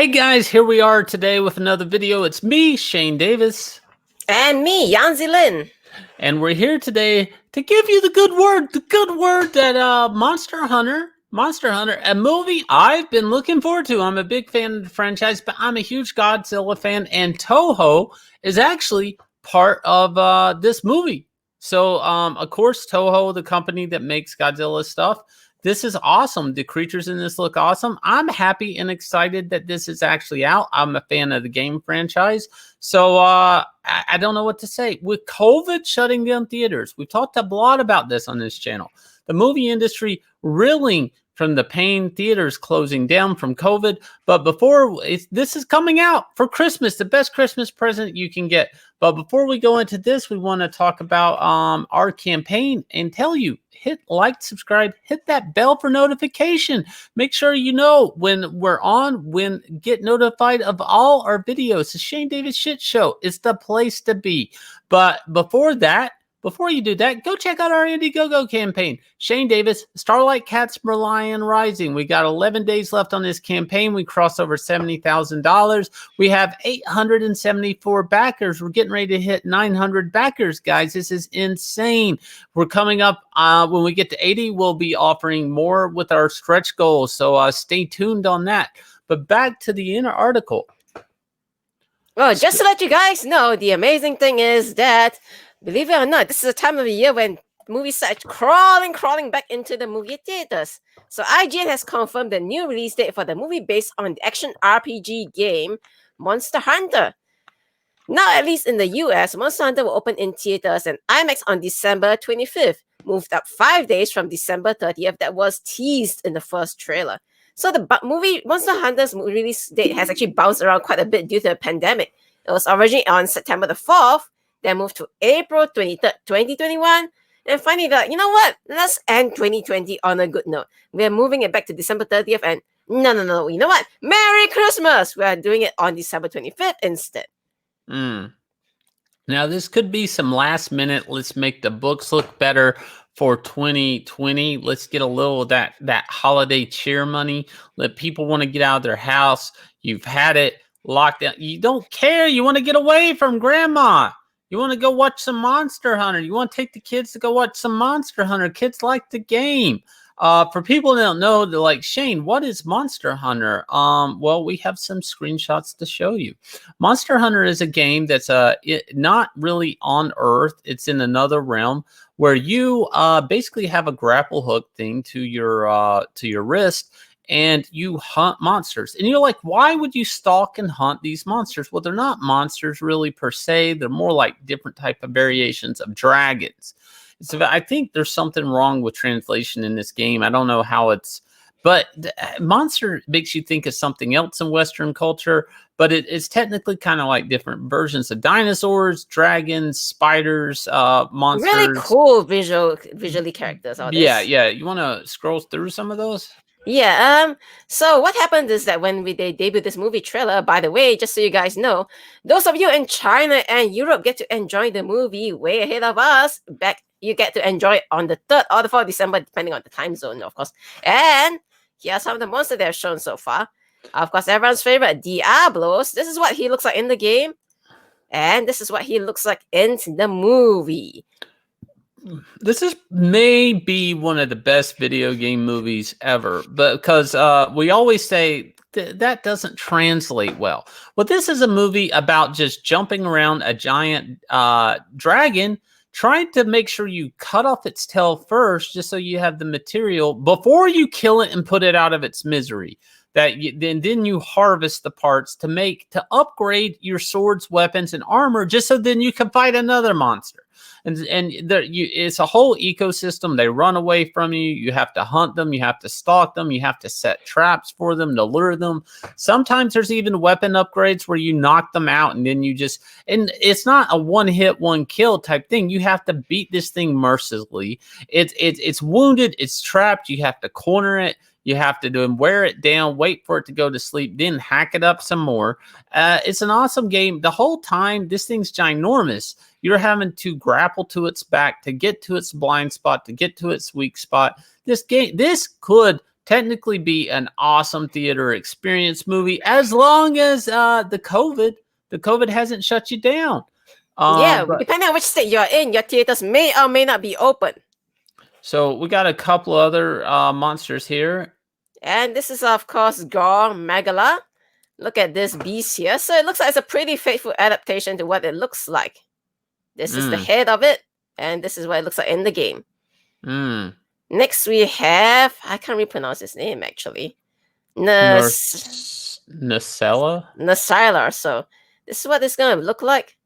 Hey guys, here we are today with another video. It's me, Shane Davis. And me, Yanzi Lin. And we're here today to give you the good word that Monster Hunter, a movie I've been looking forward to. I'm a big fan of the franchise, but I'm a huge Godzilla fan, and Toho is actually part of this movie. So, of course, Toho, the company that makes Godzilla stuff, this is awesome. The creatures in this look awesome. I'm happy and excited that this is actually out. I'm a fan of the game franchise. So I don't know what to say. With COVID shutting down theaters, we've talked a lot about this on this channel. The movie industry reeling from the pain, theaters closing down from COVID. But this is coming out for Christmas, the best Christmas present you can get. But before we go into this, we want to talk about our campaign and tell you, hit like, subscribe, hit that bell for notification. Make sure you know when we're on, get notified of all our videos. The Shane Davis Shit Show is the place to be. But before you do that, go check out our Indiegogo campaign. Shane Davis, Starlight Cats, Merlion Rising. We got 11 days left on this campaign. We crossed over $70,000. We have 874 backers. We're getting ready to hit 900 backers, guys. This is insane. We're coming up. When we get to 80, we'll be offering more with our stretch goals. So stay tuned on that. But back to the inner article. Well, just to let you guys know, the amazing thing is that, believe it or not, this is a time of the year when movies start crawling back into the movie theaters. So IGN has confirmed the new release date for the movie based on the action RPG game Monster Hunter. Now, at least in the US, Monster Hunter will open in theaters and IMAX on December 25th, moved up 5 days from December 30th that was teased in the first trailer. So the movie Monster Hunter's release date has actually bounced around quite a bit due to the pandemic. It was originally on September the 4th, then moved to April 23rd, 2021. And finally, you know what? Let's end 2020 on a good note. We're moving it back to December 30th. And no. You know what? Merry Christmas! We're doing it on December 25th instead. Now, this could be some last minute. Let's make the books look better for 2020. Let's get a little of that holiday cheer money. Let people want to get out of their house. You've had it locked down. You don't care. You want to get away from grandma. You want to go watch some Monster Hunter. You want to take the kids to go watch some Monster Hunter. Kids like the game. For people that don't know, they're like, Shane, what is Monster Hunter? Well, we have some screenshots to show you. Monster Hunter is a game that's not really on Earth. It's in another realm where you basically have a grapple hook thing to your wrist, and you hunt monsters. And you're like, why would you stalk and hunt these monsters? Well, they're not monsters really per se. They're more like different type of variations of dragons. So I think there's something wrong with translation in this game. I don't know how but monster makes you think of something else in Western culture, but it's technically kind of like different versions of dinosaurs, dragons, spiders, monsters. Really cool visually characters. Yeah. You want to scroll through some of those? Yeah, so what happened is that when they debuted this movie trailer, by the way, just so you guys know, those of you in China and Europe get to enjoy the movie way ahead of us. You get to enjoy it on the 3rd or the 4th of December, depending on the time zone, of course. And here are some of the monsters they have shown so far. Of course, everyone's favorite, Diablos. This is what he looks like in the game. And this is what he looks like in the movie. This may be one of the best video game movies ever, because we always say that doesn't translate well. Well, this is a movie about just jumping around a giant dragon, trying to make sure you cut off its tail first, just so you have the material before you kill it and put it out of its misery. Then you harvest the parts to upgrade your swords, weapons, and armor, just so then you can fight another monster. And it's a whole ecosystem. They run away from you. You have to hunt them. You have to stalk them. You have to set traps for them to lure them. Sometimes there's even weapon upgrades where you knock them out, and then and it's not a one-hit, one-kill type thing. You have to beat this thing mercilessly. It's wounded. It's trapped. You have to corner it. You have to wear it down, wait for it to go to sleep, then hack it up some more. It's an awesome game. The whole time, this thing's ginormous. You're having to grapple to its back to get to its blind spot, to get to its weak spot. This could technically be an awesome theater experience movie as long as the COVID hasn't shut you down. Yeah, But depending on which state you're in, your theaters may or may not be open. so we got a couple other monsters here. And this is, of course, Gore Magala. Look at this beast here. So it looks like it's a pretty faithful adaptation to what it looks like. This is the head of it, and this is what it looks like in the game. Next, we have, I can't really pronounce his name actually. Nacella. So this is what it's going to look like.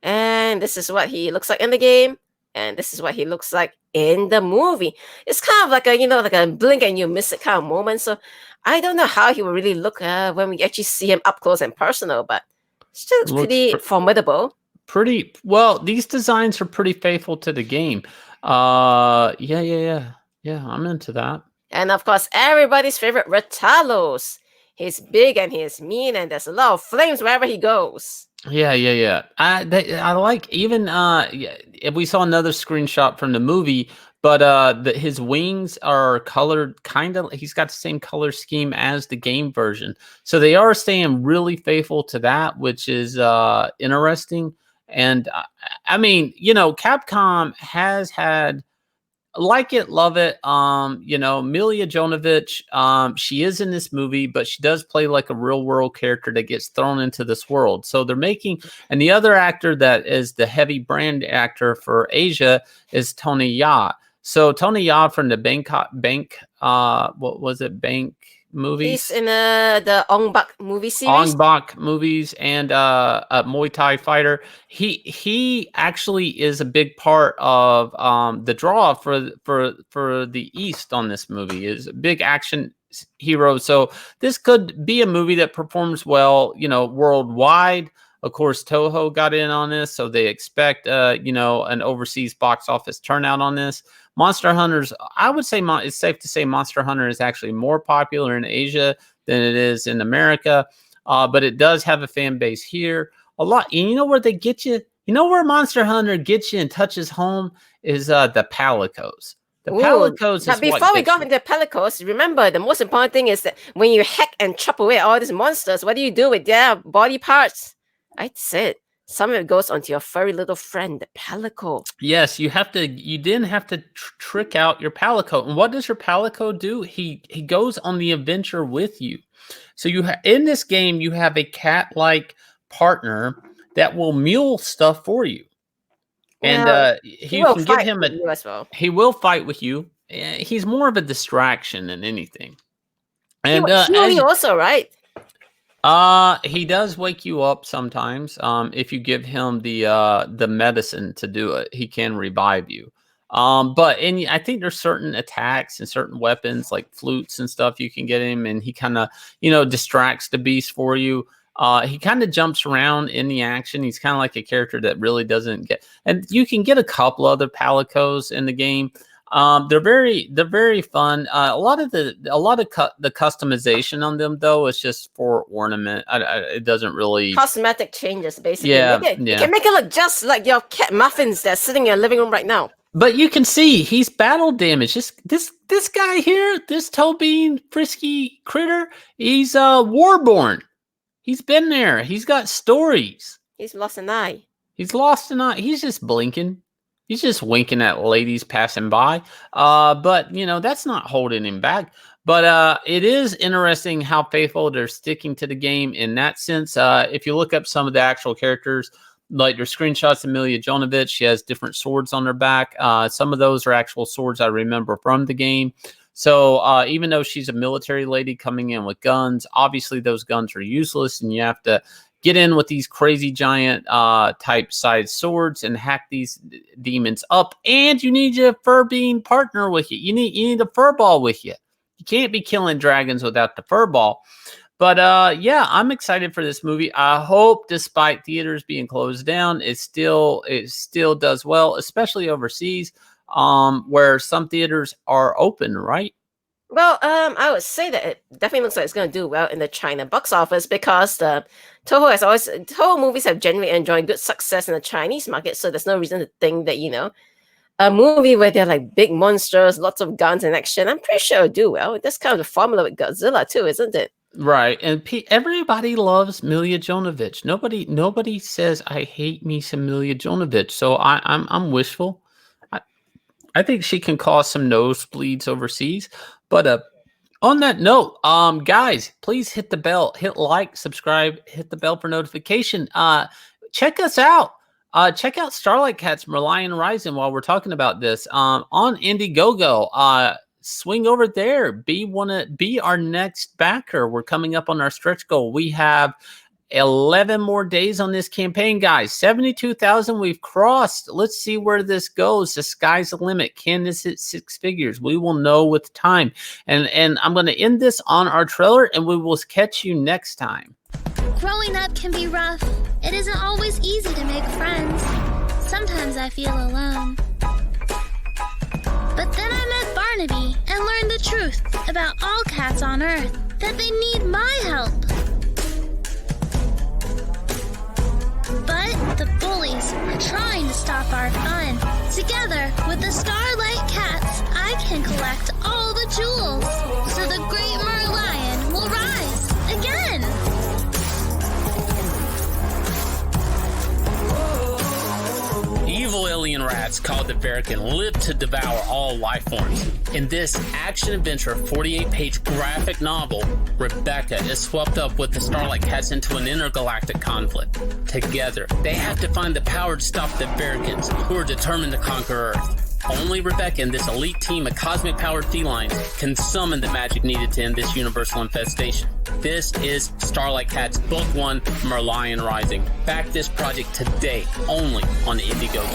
And this is what he looks like in the game. And this is what he looks like in the movie. It's kind of like a, like a blink and you miss it kind of moment. So I don't know how he will really look when we actually see him up close and personal, but it still looks pretty formidable. Pretty well. These designs are pretty faithful to the game. Yeah. I'm into that. And of course, everybody's favorite Retalos. He's big and he's mean, and there's a lot of flames wherever he goes. Yeah. I like even we saw another screenshot from the movie, but his wings are colored kind of. He's got the same color scheme as the game version, so they are staying really faithful to that, which is interesting. And I mean, Capcom has had. Like it, love it. Milla Jovovich, she is in this movie, but she does play like a real world character that gets thrown into this world. So they're making, and the other actor that is the heavy brand actor for Asia is Tony Ya. So Tony Ya from the Bank, what was it? Bank movies. He's in the Ong Bak movie series. Ong Bak movies and a Muay Thai fighter. He actually is a big part of the draw for the East on this movie. Is a big action hero. So this could be a movie that performs well, worldwide. Of course, Toho got in on this, so they expect an overseas box office turnout on this. Monster Hunters, I would say it's safe to say Monster Hunter is actually more popular in Asia than it is in America, but it does have a fan base here a lot. And you know where they get you? You know where Monster Hunter gets you and touches home is the Paletcos. The Paletcos. But before we go into the Paletcos, remember the most important thing is that when you hack and chop away all these monsters, what do you do with their body parts? I said some of it goes onto your furry little friend, the Paletco. Yes, you then have to trick out your Paletco. And what does your Paletco do? He goes on the adventure with you. So in this game, you have a cat-like partner that will mule stuff for you. And he will give him he will fight with you. He's more of a distraction than anything. And he also, right? He does wake you up sometimes. If you give him the medicine to do it, he can revive you. But I think there's certain attacks and certain weapons like flutes and stuff you can get him, and he kind of distracts the beast for you. He kind of jumps around in the action. He's kind of like a character that really doesn't get. And you can get a couple other Paletcos in the game. They're very fun. A lot of the customization on them though is just for ornament. It doesn't really cosmetic changes basically. Yeah, You can make it look just like your cat muffins that's sitting in your living room right now. But you can see he's battle damaged. This guy here, this toe bean frisky critter, he's warborn. He's been there. He's got stories. He's lost an eye. He's just blinking. He's just winking at ladies passing by. But that's not holding him back. But it is interesting how faithful they're sticking to the game in that sense. If you look up some of the actual characters, like there's screenshots of Milla Jovovich, she has different swords on her back. Some of those are actual swords I remember from the game. So even though she's a military lady coming in with guns, obviously those guns are useless, and you have to get in with these crazy giant type size swords and hack these demons up. And you need your fur being partner with you. You need a fur ball with you. You can't be killing dragons without the fur ball. But yeah, I'm excited for this movie. I hope, despite theaters being closed down, it still does well, especially overseas, where some theaters are open, right? Well, I would say that it definitely looks like it's going to do well in the China box office because Toho movies have generally enjoyed good success in the Chinese market, so there's no reason to think that a movie where they're like big monsters, lots of guns and action, I'm pretty sure it'll do well. That's kind of the formula with Godzilla too, isn't it? Right, and everybody loves Milja Jovovich. Nobody says I hate me some Milja Jovovich. So I'm wishful. I, I think she can cause some nosebleeds overseas. But on that note, guys, please hit the bell, hit like, subscribe, hit the bell for notification. Check us out. Check out Starlight Cats Merlion Rising while we're talking about this. On Indiegogo. Swing over there. Be our next backer. We're coming up on our stretch goal. We have 11 more days on this campaign, guys. 72,000 we've crossed. Let's see where this goes. The sky's the limit. Can this hit 6 figures? We will know with time. And I'm going to end this on our trailer, and we will catch you next time. Growing up can be rough. It isn't always easy to make friends. Sometimes I feel alone. But then I met Barnaby and learned the truth about all cats on Earth, that they need my help. But the bullies are trying to stop our fun. Together with the Starlight Cats, I can collect all the jewels, so the great Merlion will rise again. Evil alien rats called the Verican live to devour all life forms. In this action-adventure 48-page graphic novel, Rebecca is swept up with the Starlight Cats into an intergalactic conflict. Together, they have to find the power to stop the Vericans, who are determined to conquer Earth. Only Rebecca and this elite team of cosmic-powered felines can summon the magic needed to end this universal infestation. This is Starlight Cats Book 1, Merlion Rising. Back this project today, only on Indiegogo.